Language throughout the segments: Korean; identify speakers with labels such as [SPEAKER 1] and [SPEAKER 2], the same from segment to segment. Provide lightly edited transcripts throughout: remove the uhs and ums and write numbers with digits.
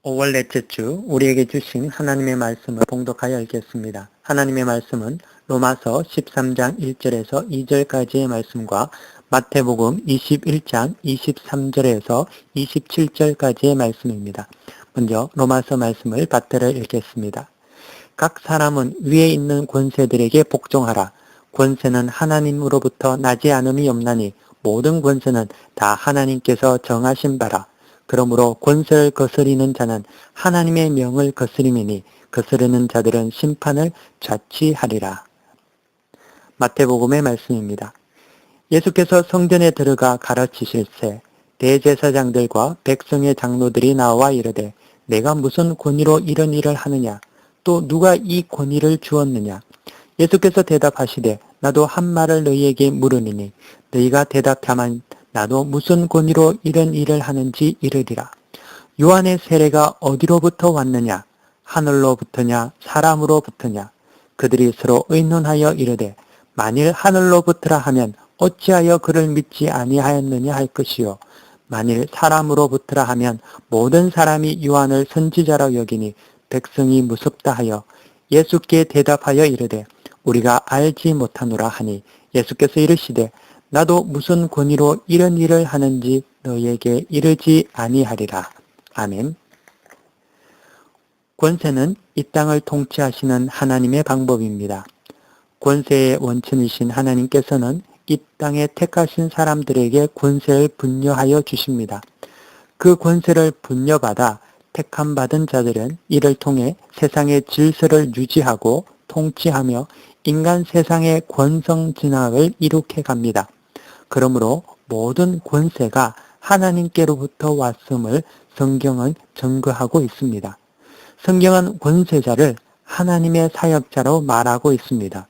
[SPEAKER 1] 5월 넷째 주 우리에게 주신 하나님의 말씀을 봉독하여 읽겠습니다. 하나님의 말씀은 로마서 13장 1절에서 2절까지의 말씀과 마태복음 21장 23절에서 27절까지의 말씀입니다. 먼저 로마서 말씀을 받들어 읽겠습니다. 각 사람은 위에 있는 권세들에게 복종하라. 권세는 하나님으로부터 나지 않음이 없나니 모든 권세는 다 하나님께서 정하신 바라. 그러므로 권세를 거스리는 자는 하나님의 명을 거스림이니 거스르는 자들은 심판을 자취하리라. 마태복음의 말씀입니다. 예수께서 성전에 들어가 가르치실새 대제사장들과 백성의 장로들이 나와 이르되 내가 무슨 권위로 이런 일을 하느냐? 또 누가 이 권위를 주었느냐? 예수께서 대답하시되 나도 한 말을 너희에게 물으니니 너희가 대답하면 나도 무슨 권위로 이런 일을 하는지 이르리라. 요한의 세례가 어디로부터 왔느냐? 하늘로부터냐? 사람으로부터냐? 그들이 서로 의논하여 이르되 만일 하늘로부터라 하면 어찌하여 그를 믿지 아니하였느냐 할 것이요. 만일 사람으로부터라 하면 모든 사람이 요한을 선지자라 여기니 백성이 무섭다 하여 예수께 대답하여 이르되 우리가 알지 못하노라 하니 예수께서 이르시되 나도 무슨 권위로 이런 일을 하는지 너희에게 이르지 아니하리라. 아멘. 권세는 이 땅을 통치하시는 하나님의 방법입니다. 권세의 원천이신 하나님께서는 이 땅에 택하신 사람들에게 권세를 분여하여 주십니다. 그 권세를 분여받아 택함받은 자들은 이를 통해 세상의 질서를 유지하고 통치하며 인간 세상의 권성 진학을 이룩해 갑니다. 그러므로 모든 권세가 하나님께로부터 왔음을 성경은 증거하고 있습니다. 성경은 권세자를 하나님의 사역자로 말하고 있습니다.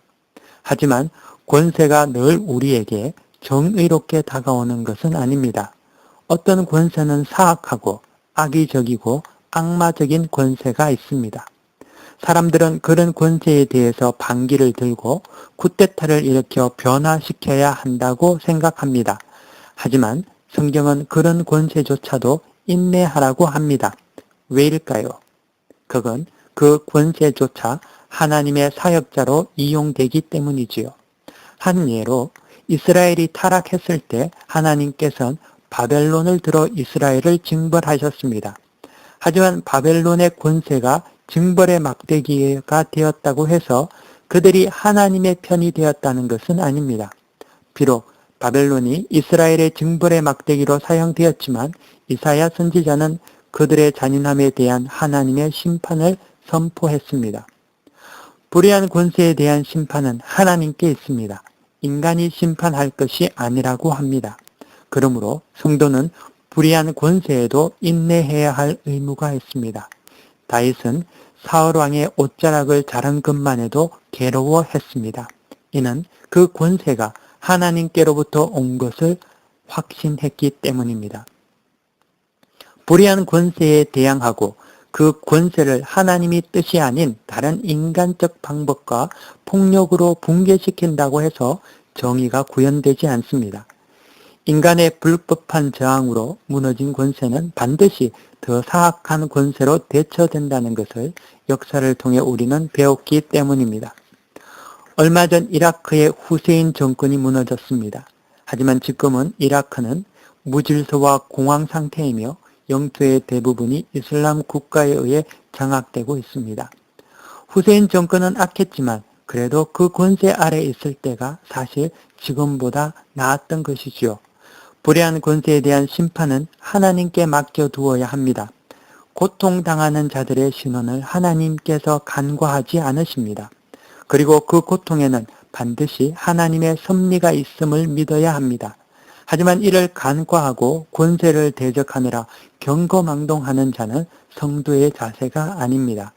[SPEAKER 1] 하지만 권세가 늘 우리에게 정의롭게 다가오는 것은 아닙니다. 어떤 권세는 사악하고 악의적이고 악마적인 권세가 있습니다. 사람들은 그런 권세에 대해서 반기를 들고 쿠데타를 일으켜 변화시켜야 한다고 생각합니다. 하지만 성경은 그런 권세조차도 인내하라고 합니다. 왜일까요? 그건 그 권세조차 하나님의 사역자로 이용되기 때문이지요. 한 예로 이스라엘이 타락했을 때 하나님께서는 바벨론을 들어 이스라엘을 징벌하셨습니다. 하지만 바벨론의 권세가 징벌의 막대기가 되었다고 해서 그들이 하나님의 편이 되었다는 것은 아닙니다. 비록 바벨론이 이스라엘의 징벌의 막대기로 사용되었지만 이사야 선지자는 그들의 잔인함에 대한 하나님의 심판을 선포했습니다. 불의한 권세에 대한 심판은 하나님께 있습니다. 인간이 심판할 것이 아니라고 합니다. 그러므로 성도는 불의한 권세에도 인내해야 할 의무가 있습니다. 다윗은 사울왕의 옷자락을 자른 것만 해도 괴로워했습니다. 이는 그 권세가 하나님께로부터 온 것을 확신했기 때문입니다. 불의한 권세에 대항하고 그 권세를 하나님이 뜻이 아닌 다른 인간적 방법과 폭력으로 붕괴시킨다고 해서 정의가 구현되지 않습니다. 인간의 불법한 저항으로 무너진 권세는 반드시 더 사악한 권세로 대처된다는 것을 역사를 통해 우리는 배웠기 때문입니다. 얼마 전 이라크의 후세인 정권이 무너졌습니다. 하지만 지금은 이라크는 무질서와 공황 상태이며 영토의 대부분이 이슬람 국가에 의해 장악되고 있습니다. 후세인 정권은 악했지만 그래도 그 권세 아래 있을 때가 사실 지금보다 나았던 것이지요. 불의한 권세에 대한 심판은 하나님께 맡겨두어야 합니다. 고통당하는 자들의 신원을 하나님께서 간과하지 않으십니다. 그리고 그 고통에는 반드시 하나님의 섭리가 있음을 믿어야 합니다. 하지만 이를 간과하고 권세를 대적하느라 경거망동하는 자는 성도의 자세가 아닙니다.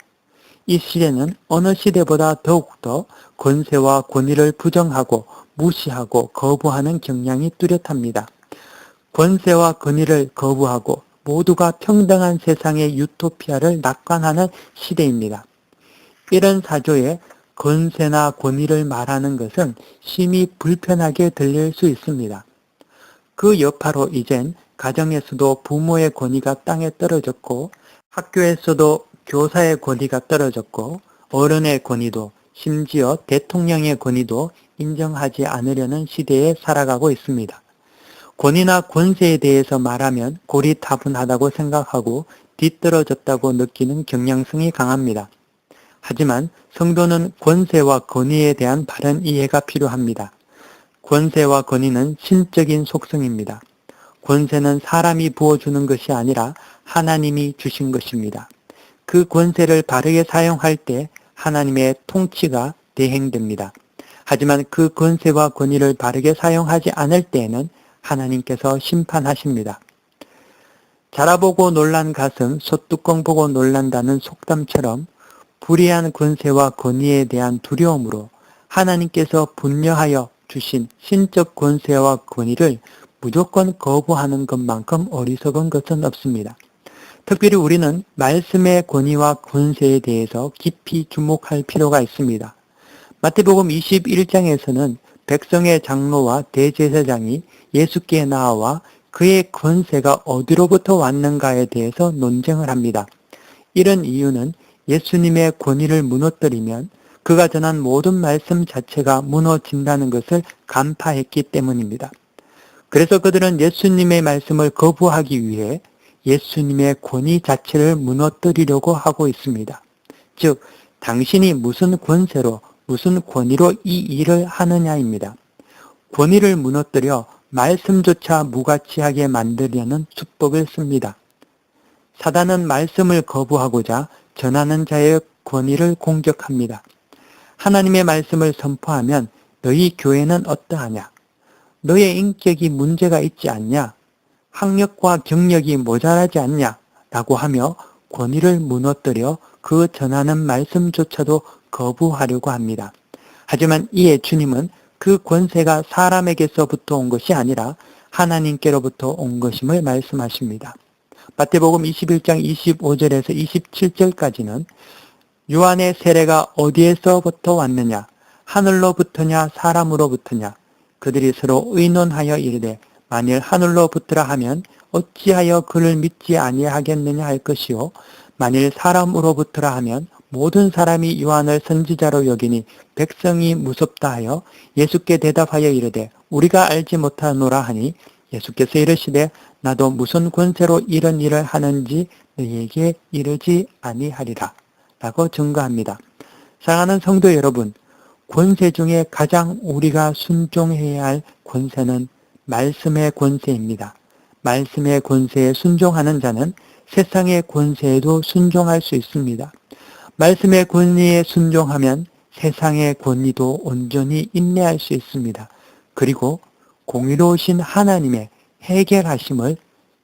[SPEAKER 1] 이 시대는 어느 시대보다 더욱더 권세와 권위를 부정하고 무시하고 거부하는 경향이 뚜렷합니다. 권세와 권위를 거부하고 모두가 평등한 세상의 유토피아를 낙관하는 시대입니다. 이런 사조에 권세나 권위를 말하는 것은 심히 불편하게 들릴 수 있습니다. 그 여파로 이젠 가정에서도 부모의 권위가 땅에 떨어졌고 학교에서도 교사의 권위가 떨어졌고 어른의 권위도 심지어 대통령의 권위도 인정하지 않으려는 시대에 살아가고 있습니다. 권위나 권세에 대해서 말하면 고리타분하다고 생각하고 뒤떨어졌다고 느끼는 경향성이 강합니다. 하지만 성도는 권세와 권위에 대한 바른 이해가 필요합니다. 권세와 권위는 신적인 속성입니다. 권세는 사람이 부어주는 것이 아니라 하나님이 주신 것입니다. 그 권세를 바르게 사용할 때 하나님의 통치가 대행됩니다. 하지만 그 권세와 권위를 바르게 사용하지 않을 때에는 하나님께서 심판하십니다. 자라보고 놀란 가슴, 소뚜껑 보고 놀란다는 속담처럼 불의한 권세와 권위에 대한 두려움으로 하나님께서 분녀하여 주신 신적 권세와 권위를 무조건 거부하는 것만큼 어리석은 것은 없습니다. 특별히 우리는 말씀의 권위와 권세에 대해서 깊이 주목할 필요가 있습니다. 마태복음 21장에서는 백성의 장로와 대제사장이 예수께 나와 그의 권세가 어디로부터 왔는가에 대해서 논쟁을 합니다. 이런 이유는 예수님의 권위를 무너뜨리면 그가 전한 모든 말씀 자체가 무너진다는 것을 간파했기 때문입니다. 그래서 그들은 예수님의 말씀을 거부하기 위해 예수님의 권위 자체를 무너뜨리려고 하고 있습니다. 즉, 당신이 무슨 권세로, 무슨 권위로 이 일을 하느냐입니다. 권위를 무너뜨려 말씀조차 무가치하게 만들려는 수법을 씁니다. 사단은 말씀을 거부하고자 전하는 자의 권위를 공격합니다. 하나님의 말씀을 선포하면 너희 교회는 어떠하냐? 너의 인격이 문제가 있지 않냐? 학력과 경력이 모자라지 않냐? 라고 하며 권위를 무너뜨려 그 전하는 말씀조차도 거부하려고 합니다. 하지만 이에 주님은 그 권세가 사람에게서부터 온 것이 아니라 하나님께로부터 온 것임을 말씀하십니다. 마태복음 21장 25절에서 27절까지는 요한의 세례가 어디에서부터 왔느냐? 하늘로부터냐 사람으로부터냐? 그들이 서로 의논하여 이르되 만일 하늘로부터라 하면 어찌하여 그를 믿지 아니하겠느냐 할 것이요 만일 사람으로부터라 하면 모든 사람이 요한을 선지자로 여기니 백성이 무섭다 하여 예수께 대답하여 이르되 우리가 알지 못하노라 하니 예수께서 이르시되 나도 무슨 권세로 이런 일을 하는지 너희에게 이르지 아니하리라 라고 증거합니다. 사랑하는 성도 여러분, 권세 중에 가장 우리가 순종해야 할 권세는 말씀의 권세입니다. 말씀의 권세에 순종하는 자는 세상의 권세에도 순종할 수 있습니다. 말씀의 권위에 순종하면 세상의 권위도 온전히 인내할 수 있습니다. 그리고 공의로우신 하나님의 해결하심을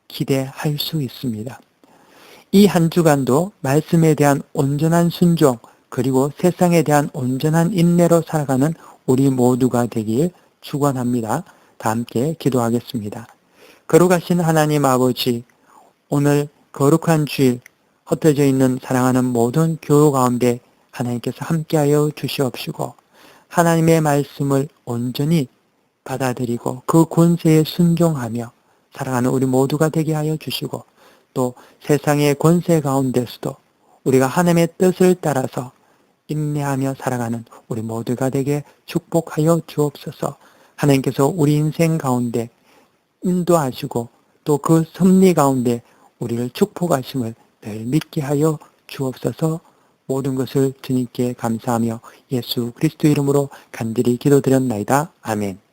[SPEAKER 1] 기대할 수 있습니다. 이 한 주간도 말씀에 대한 온전한 순종 그리고 세상에 대한 온전한 인내로 살아가는 우리 모두가 되길 축원합니다. 다 함께 기도하겠습니다. 거룩하신 하나님 아버지, 오늘 거룩한 주일 흩어져 있는 사랑하는 모든 교우 가운데 하나님께서 함께하여 주시옵시고 하나님의 말씀을 온전히 받아들이고 그 권세에 순종하며 살아가는 우리 모두가 되게 하여 주시고 또 세상의 권세 가운데서도 우리가 하나님의 뜻을 따라서 인내하며 살아가는 우리 모두가 되게 축복하여 주옵소서. 하나님께서 우리 인생 가운데 인도하시고 또 그 섭리 가운데 우리를 축복하심을 늘 믿게 하여 주옵소서. 모든 것을 주님께 감사하며 예수 그리스도 이름으로 간절히 기도드렸나이다. 아멘.